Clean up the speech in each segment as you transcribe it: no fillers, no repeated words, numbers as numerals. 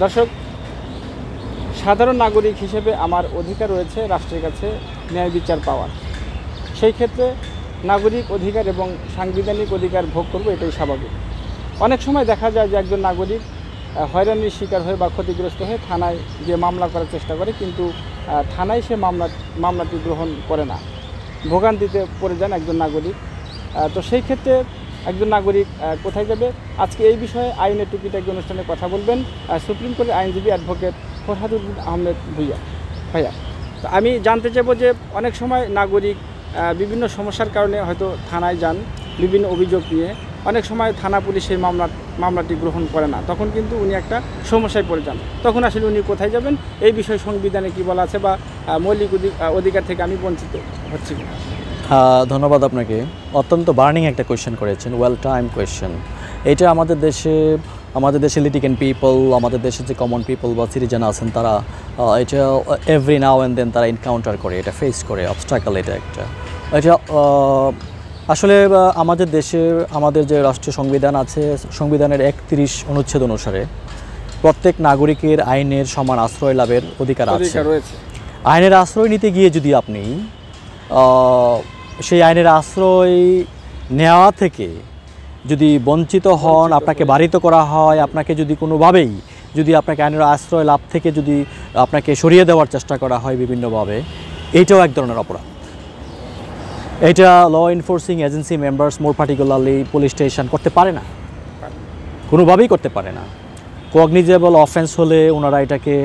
দর্শক, সাধারণ নাগরিক হিসেবে আমার অধিকার রয়েছে রাষ্ট্রের কাছে ন্যায় বিচার পাওয়ার। সেই ক্ষেত্রে নাগরিক অধিকার এবং সাংবিধানিক অধিকার ভোগ করব, এটাই স্বাভাবিক। অনেক সময় দেখা যায় যে একজন নাগরিক হয়রানির শিকার হয়ে বা ক্ষতিগ্রস্ত হয়ে থানায় গিয়ে মামলা করার চেষ্টা করে, কিন্তু থানায় সে মামলাটি গ্রহণ করে না, ভোগান্তিতে পড়ে যান একজন নাগরিক। তো সেই ক্ষেত্রে একজন নাগরিক কোথায় যাবে? আজকে এই বিষয়ে আইনের টুকিটাকি অনুষ্ঠানে কথা বলবেন সুপ্রিম কোর্টের আইনজীবী অ্যাডভোকেট ফরহাদউদ্দিন আহমেদ ভূঁইয়া। ভাইয়া, তো আমি জানতে চাইব যে অনেক সময় নাগরিক বিভিন্ন সমস্যার কারণে হয়তো থানায় যান বিভিন্ন অভিযোগ নিয়ে, অনেক সময় থানা পুলিশ সেই মামলাটি গ্রহণ করে না, তখন কিন্তু উনি একটা সমস্যায় পড়ে যান। তখন আসলে উনি কোথায় যাবেন? এই বিষয়ে সংবিধানে কী বলা আছে বা মৌলিক অধিকার থেকে আমি বঞ্চিত হচ্ছি কিনা? ধন্যবাদ আপনাকে। অত্যন্ত বার্নিং একটা কোয়েশ্চেন করেছেন, ওয়েল টাইম কোয়েশ্চেন। এটা আমাদের দেশে লিটিগেন্ট পিপল, আমাদের দেশে যে কমন পিপল বা সিটিজেন আছেন তারা এটা এভরি নাও অ্যান্ড দেন তারা এনকাউন্টার করে, এটা ফেস করে, অবস্ট্রাকল এটা আসলে আমাদের দেশে আমাদের যে রাষ্ট্রীয় সংবিধান আছে, সংবিধানের 31 অনুচ্ছেদ অনুসারে প্রত্যেক নাগরিকের আইনের সমান আশ্রয় লাভের অধিকার আছে। আইনের আশ্রয় নিতে গিয়ে যদি আপনি সেই আইনের আশ্রয় নেওয়া থেকে যদি বঞ্চিত হন, আপনাকে বারিত করা হয়, আপনাকে যদি কোনোভাবেই যদি আপনাকে আইনের আশ্রয় লাভ থেকে যদি আপনাকে সরিয়ে দেওয়ার চেষ্টা করা হয় বিভিন্নভাবে, এইটাও এক ধরনের অপরাধ। এটা ল এনফোর্সিং এজেন্সি মেম্বার্স, মোর পার্টিকুলারলি পুলিশ স্টেশন করতে পারে না, কোনোভাবেই করতে পারে না। কগনিজেবল অফেন্স হলে ওনারা এটাকে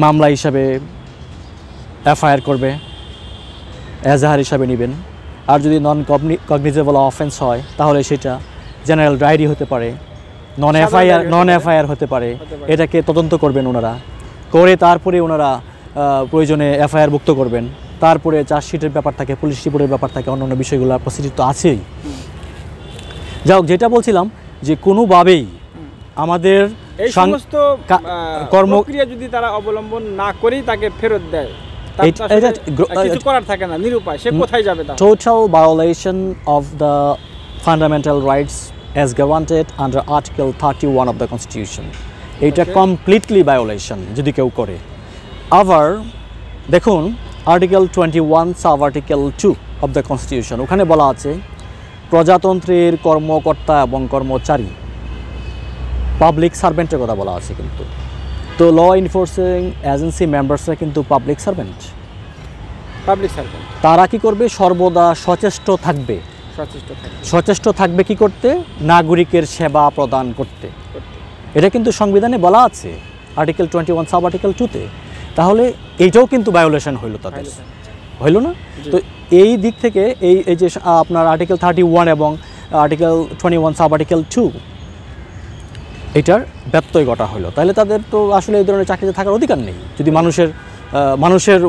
মামলা হিসাবে এফআইআর করবে, এজাহার হিসাবে নেবেন। আর যদি নন কগনিজেবল অফেন্স হয় তাহলে সেটা জেনারেল ডায়েরি হতে পারে, নন এফআইআর হতে পারে। এটাকে তদন্ত করবেন ওনারা, করে তারপরে ওনারা প্রয়োজনে এফআইআর ভুক্ত করবেন। তারপরে চার্জশিটের ব্যাপার থাকে, পুলিশ রিপোর্টের ব্যাপার থাকে, অন্যান্য বিষয়গুলো প্রসিডিউর তো আছেই। যাই হোক, যেটা বলছিলাম যে কোনোভাবেই আমাদের এই সমস্ত কর্মক্রিয়া যদি তারা অবলম্বন না করেই তাকে ফেরত দেয়, কিছু করার থাকে না, নিরুপায়, সে কোথায় যাবে? Total violation of the fundamental rights as guaranteed under article 31 of the constitution. এইটা কমপ্লিটলি ভায়োলেশন যদি কেউ করে। আবার দেখুন article 21 sub article 2 of the constitution, ওখানে বলা আছে প্রজাতন্ত্রের কর্মকর্তা এবং কর্মচারী, পাবলিক সার্ভেন্টের কথা বলা আছে। কিন্তু তো ল এনফোর্সিং এজেন্সি মেম্বার্সরা কিন্তু পাবলিক সার্ভেন্ট। তারা কি করবে? সর্বদা সচেষ্ট থাকবে কি করতে? নাগরিকের সেবা প্রদান করতে। এটা কিন্তু সংবিধানে বলা আছে আর্টিকেল 21 সাব আর্টিকেল 2-তে। তাহলে এইটাও কিন্তু ভায়োলেশন হইল, তাদের হইল না? তো এই দিক থেকে এই যে আপনার আর্টিকেল 31 এবং আর্টিকেল 21 সাব আর্টিকেল 2 এটার ব্যত্যয় ঘটা হলো। তাহলে তাদের তো আসলে এই ধরনের চাকরিতে থাকার অধিকার নেই। যদি মানুষের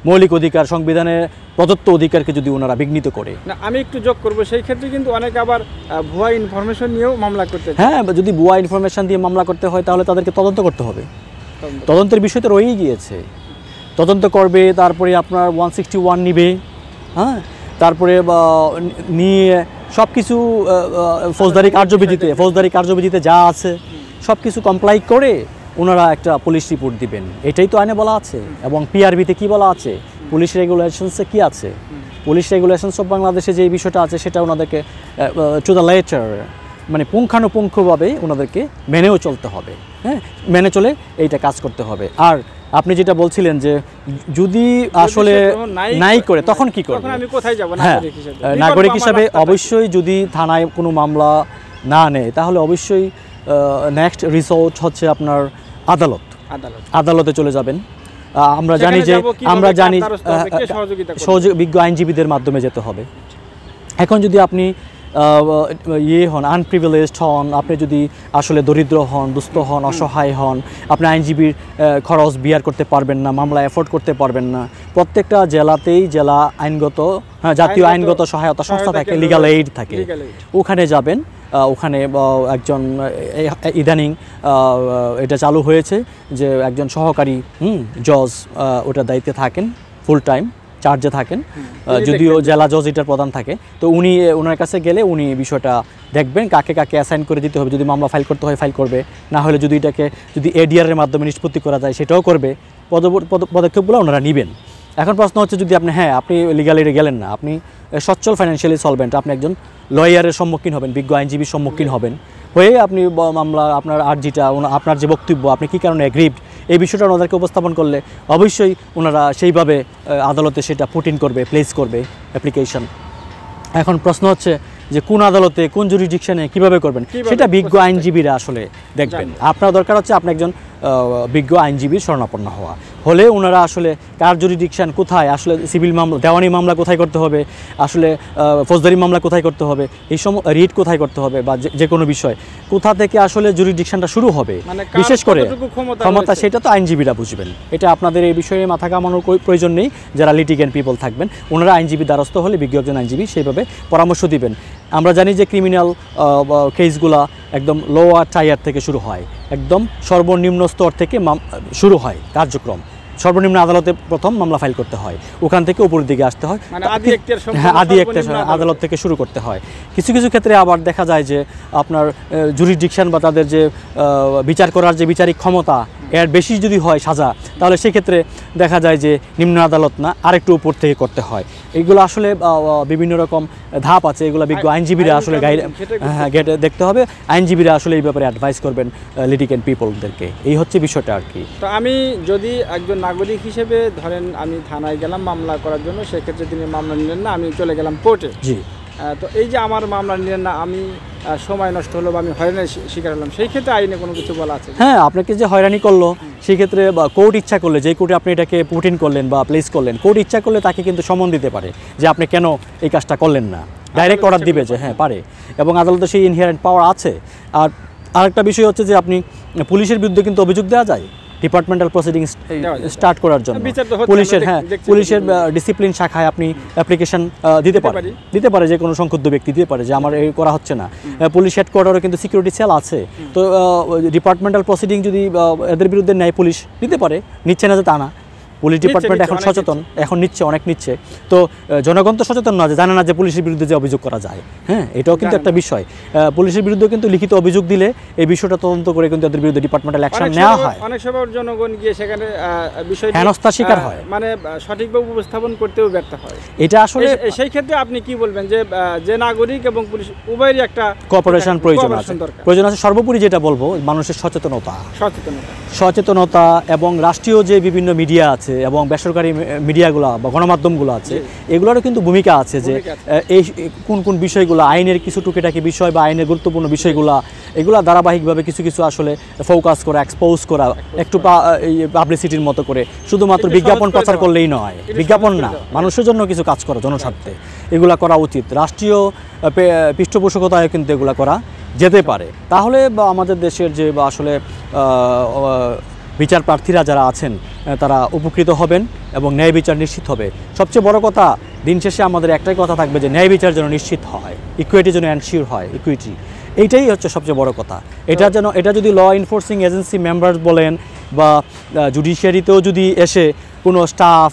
মৌলিক অধিকার, সংবিধানে প্রদত্ত অধিকারকে যদি ওনারা বিঘ্নিত করে। না, আমি একটু যোগ করবো, সেই ক্ষেত্রে কিন্তু অনেকে আবার ভুয়া ইনফরমেশন নিয়েও মামলা করতে। হ্যাঁ, যদি ভুয়া ইনফরমেশন দিয়ে মামলা করতে হয় তাহলে তাদেরকে তদন্ত করতে হবে। তদন্তের বিষয় তো রয়েই গিয়েছে, তদন্ত করবে, তারপরে আপনার 161 নিবে, হ্যাঁ, তারপরে নিয়ে সব কিছু ফৌজদারি কার্যবিধিতে যা আছে সব কিছু কমপ্লাই করে ওনারা একটা পুলিশ রিপোর্ট দিবেন। এটাই তো আইনে বলা আছে। এবং পিআরবিতে কি বলা আছে, পুলিশ রেগুলেশনসে কি আছে, পুলিশ রেগুলেশনস অফ বাংলাদেশে যে বিষয়টা আছে সেটা ওনাদেরকে টু দ্য লেটার, মানে পুঙ্খানুপুঙ্খভাবে ওনাদেরকে মেনেও চলতে হবে। হ্যাঁ, মেনে চলে এইটা কাজ করতে হবে। আর আপনি যেটা বলছিলেন যে যদি আসলে নাই করে তখন কি করবে? আমি কোথায় যাব? নাগরিক হিসাবে অবশ্যই যদি থানায় কোনো মামলা না নেয় তাহলে অবশ্যই নেক্সট রিসোর্ট হচ্ছে আপনার আদালতে চলে যাবেন। আমরা জানি বিজ্ঞ আইনজীবীদের মাধ্যমে যেতে হবে। এখন যদি আপনি হন, আনপ্রিভিলেজড হন, আপনি যদি আসলে দরিদ্র হন, দুস্থ হন, অসহায় হন, আপনি আইনজীবীর খরচ বিয়ার করতে পারবেন না, মামলা এফোর্ড করতে পারবেন না, প্রত্যেকটা জেলাতেই জাতীয় আইনগত সহায়তা সংস্থা থাকে, লিগ্যাল এইড থাকে, ওখানে যাবেন। ওখানে একজন ইদানিং এটা চালু হয়েছে যে একজন সহকারী জজ ওটার দায়িত্বে থাকেন ফুল টাইম, চার্জে থাকেন, তিনি যদিও দেখবেন। জেলা জজ এটার প্রধান থাকে। তো উনি ওনার কাছে গেলে উনি বিষয়টা দেখবেন কাকে কাকে অ্যাসাইন করে দিতে হবে, যদি মামলা ফাইল করতে হয় ফাইল করবে, না হলে যদি এটাকে যদি এডিআরের মাধ্যমে নিষ্পত্তি করা যায় সেটাও করবে, পদক্ষেপগুলো ওনারা নেবেন। এখন প্রশ্ন হচ্ছে যদি আপনি আপনি লিগালি গেলেন না, আপনি সচ্ছল ফাইন্যান্সিয়ালি সলভেন্ট, আপনি একজন লয়ারের সম্মুখীন হবেন, বিজ্ঞ আইনজীবীর সম্মুখীন হবেন, হয়ে আপনি মামলা আপনার আর্জিটা আপনার যে বক্তব্য আপনি কী কারণে অ্যাগ্রিভড এই বিষয়টা ওনাদেরকে উপস্থাপন করলে অবশ্যই ওনারা সেইভাবে আদালতে সেটা পুট ইন করবে, প্লেস করবে অ্যাপ্লিকেশন। এখন প্রশ্ন হচ্ছে যে কোন আদালতে কোন জুরিডিকশনে কিভাবে করবেন সেটা বিজ্ঞ আইনজীবীরা আসলে দেখবেন। আপনার দরকার হচ্ছে আপনি একজন বিজ্ঞ আইনজীবীর শরণাপন্ন হওয়া হলে ওনারা আসলে কার জুরিডিকশন কোথায়, আসলে সিভিল মামলা দেওয়ানি মামলা কোথায় করতে হবে, আসলে ফৌজদারি মামলা কোথায় করতে হবে, এই রিট কোথায় করতে হবে, বা যে কোনো বিষয় কোথা থেকে আসলে জুরিডিকশনটা শুরু হবে, বিশেষ করে ক্ষমতা সেটা তো আইনজীবীরা বুঝবেন। এটা আপনাদের এই বিষয়ে মাথা ঘামানোর প্রয়োজন নেই। যারা লিটিগেন্ট পিপল থাকবেন ওনারা আইনজীবী দ্বারস্থ হলে বিজ্ঞ একজন আইনজীবী সেইভাবে পরামর্শ দিবেন। আমরা জানি যে ক্রিমিনাল কেসগুলা একদম লোয়ার টায়ার থেকে শুরু হয়, একদম সর্বনিম্ন স্তর থেকে শুরু হয় কার্যক্রম। সর্বনিম্ন আদালতে প্রথম মামলা ফাইল করতে হয়, ওখান থেকে উপরের দিকে আসতে হয়, আদি একটা আদালত থেকে শুরু করতে হয়। কিছু কিছু ক্ষেত্রে আবার দেখা যায় যে আপনার জুরিডিকশন বা তাদের যে বিচার করার যে বিচারিক ক্ষমতা এর বেশি যদি হয় সাজা, তাহলে সেক্ষেত্রে দেখা যায় যে নিম্ন আদালত না আরেকটু উপর থেকে করতে হয়। এইগুলো আসলে বিভিন্ন রকম ধাপ আছে, এগুলো বিজ্ঞ আইনজীবীরা আসলে দেখতে হবে। আইনজীবীরা আসলে এই ব্যাপারে অ্যাডভাইস করবেন লিটিগেন্ট পিপলদেরকে। এই হচ্ছে বিষয়টা আর কি। তো আমি যদি একজন নাগরিক হিসেবে ধরেন আমি থানায় গেলাম মামলা করার জন্য, সেক্ষেত্রে তিনি মামলা নিলেন না, আমি চলে গেলাম কোর্টে। জি। তো এই যে আমার মামলা নিলেন না, আমি সময় নষ্ট হলো বা আমি হয়রানির শিকার হলাম, সেই ক্ষেত্রে আইনে কোনো কিছু বলা আছে? হ্যাঁ, আপনাকে যে হয়রানি করলো সেই ক্ষেত্রে কোর্ট ইচ্ছা করলে, যে কোর্টে আপনি এটাকে পুট ইন করলেন বা প্লেস করলেন, কোর্ট ইচ্ছা করলে তাকে কিন্তু সমন দিতে পারে যে আপনি কেন এই কাজটা করলেন না। ডাইরেক্ট অর্ডার দিবে যে পারে, এবং আদালতে সেই ইনহেরেন্ট পাওয়ার আছে। আর আরেকটা বিষয় হচ্ছে যে আপনি পুলিশের বিরুদ্ধে কিন্তু অভিযোগ দেওয়া যায় ডিপার্টমেন্টাল প্রসিডিংস স্টার্ট করার জন্য। পুলিশের ডিসিপ্লিন শাখায় আপনি অ্যাপ্লিকেশন দিতে পারে যে কোনো সংক্ষুব্ধ ব্যক্তি দিতে পারে যে আমার এই করা হচ্ছে না। পুলিশ হেডকোয়ার্টারে কিন্তু সিকিউরিটি সেল আছে, তো ডিপার্টমেন্টাল প্রসিডিং যদি এদের বিরুদ্ধে নেয় পুলিশ দিতে পারে, নিচ্ছে না যে তা না। পুলিশ ডিপার্টমেন্ট এখন সচেতন, এখন নিচ্ছে, অনেক নিচ্ছে। তো জনগণ তো সচেতন না, যে জানে না যে পুলিশের বিরুদ্ধে যে অভিযোগ করা যায়। এটাও কিন্তু একটা বিষয়। পুলিশের বিরুদ্ধে কিন্তু লিখিত অভিযোগ দিলে এই বিষয়টা তদন্ত করে কিন্তু এদের বিরুদ্ধে ডিপার্টমেন্টাল অ্যাকশন নেওয়া হয়। অনেক সময় জনগণ গিয়ে সেখানে বিষয়টি হেনস্থার শিকার হয়, মানে সঠিকভাবে উপস্থাপন করতেও ব্যর্থ হয়। এটা আসলে সেই ক্ষেত্রে আপনি কি বলবেন যে নাগরিক এবং পুলিশ উভয়েরই একটা কোঅপারেশন প্রয়োজন আছে। সর্বোপরি যেটা বলবো, মানুষের সচেতনতা এবং রাষ্ট্রীয় যে বিভিন্ন মিডিয়া আছে এবং বেসরকারি মিডিয়াগুলো বা গণমাধ্যমগুলো আছে, এগুলোরও কিন্তু ভূমিকা আছে যে এই কোন কোন বিষয়গুলো আইনের কিছু টুকিটাকি বিষয় বা আইনের গুরুত্বপূর্ণ বিষয়গুলো, এগুলো ধারাবাহিকভাবে কিছু কিছু আসলে ফোকাস করা, এক্সপোজ করা, একটু পাবলিসিটির মতো করে শুধুমাত্র বিজ্ঞাপন প্রচার করলেই নয়, বিজ্ঞাপন না, মানুষের জন্য কিছু কাজ করা জনস্বার্থে, এগুলা করা উচিত। রাষ্ট্রীয় পৃষ্ঠপোষকতায় কিন্তু এগুলা করা যেতে পারে। তাহলে আমাদের দেশের যে আসলে বিচার প্রার্থীরা যারা আছেন তারা উপকৃত হবেন এবং ন্যায় বিচার নিশ্চিত হবে। সবচেয়ে বড় কথা, দিন শেষে আমাদের একটাই কথা থাকবে যে ন্যায় বিচার যেন নিশ্চিত হয়, ইকুইটি যেন এনশিওর হয়, ইকুইটি, এইটাই হচ্ছে সবচেয়ে বড় কথা। এটা যদি ল এনফোর্সিং এজেন্সি মেম্বার বলেন বা জুডিশিয়ারিতেও যদি এসে কোনো স্টাফ,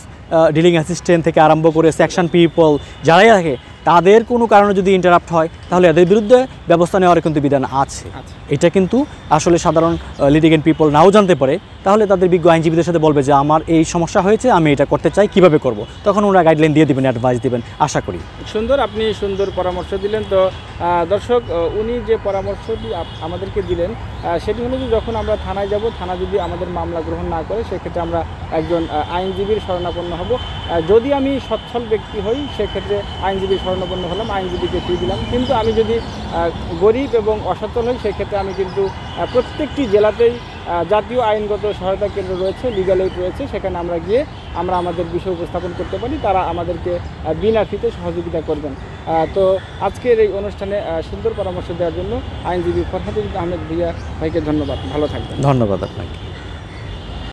ডিলিং অ্যাসিস্ট্যান্ট থেকে আরম্ভ করে সেকশন পিপল যারাই থাকে, তাদের কোনো কারণে যদি ইন্টারাপ্ট হয় তাহলে এদের বিরুদ্ধে ব্যবস্থা নেওয়ার কিন্তু বিধান আছে। এটা কিন্তু আসলে সাধারণ লিটিগেন্ট পিপল নাও জানতে পারে, তাহলে তাদের বিজ্ঞ আইনজীবীদের সাথে বলবে যে আমার এই সমস্যা হয়েছে, আমি এটা করতে চাই, কিভাবে করব, তখন ওরা গাইডলাইন দিয়ে দিবেন, অ্যাডভাইস দিবেন আশা করি। সুন্দর, আপনি সুন্দর পরামর্শ দিলেন। তো দর্শক, উনি যে পরামর্শটি আমাদেরকে দিলেন সেটি হলো যে যখন আমরা থানায় যাব, থানা যদি আমাদের মামলা গ্রহণ না করে, সেক্ষেত্রে আমরা একজন আইনজীবীর শরণাপন্ন হব। যদি আমি সচ্ছল ব্যক্তি হই, সেক্ষেত্রে আইনজীবীর শরণাপন্ন হলাম, আইনজীবীকে ফি দিলাম। কিন্তু আমি যদি গরিব এবং অসচ্ছল হই, সেক্ষেত্রে আমি কিন্তু প্রত্যেকটি জেলাতেই জাতীয় আইনগত সহায়তা কেন্দ্র রয়েছে, লিগ্যাল এইড রয়েছে, সেখানে আমরা গিয়ে আমরা আমাদের বিষয় উপস্থাপন করতে পারি, তারা আমাদেরকে বিনা ফিতে সহযোগিতা করবেন। তো আজকের এই অনুষ্ঠানে সুন্দর পরামর্শ দেওয়ার জন্য আইনজীবী ফরহাদ আহমেদ ভাইকে ধন্যবাদ। ভালো থাকবেন। ধন্যবাদ আপনাকে।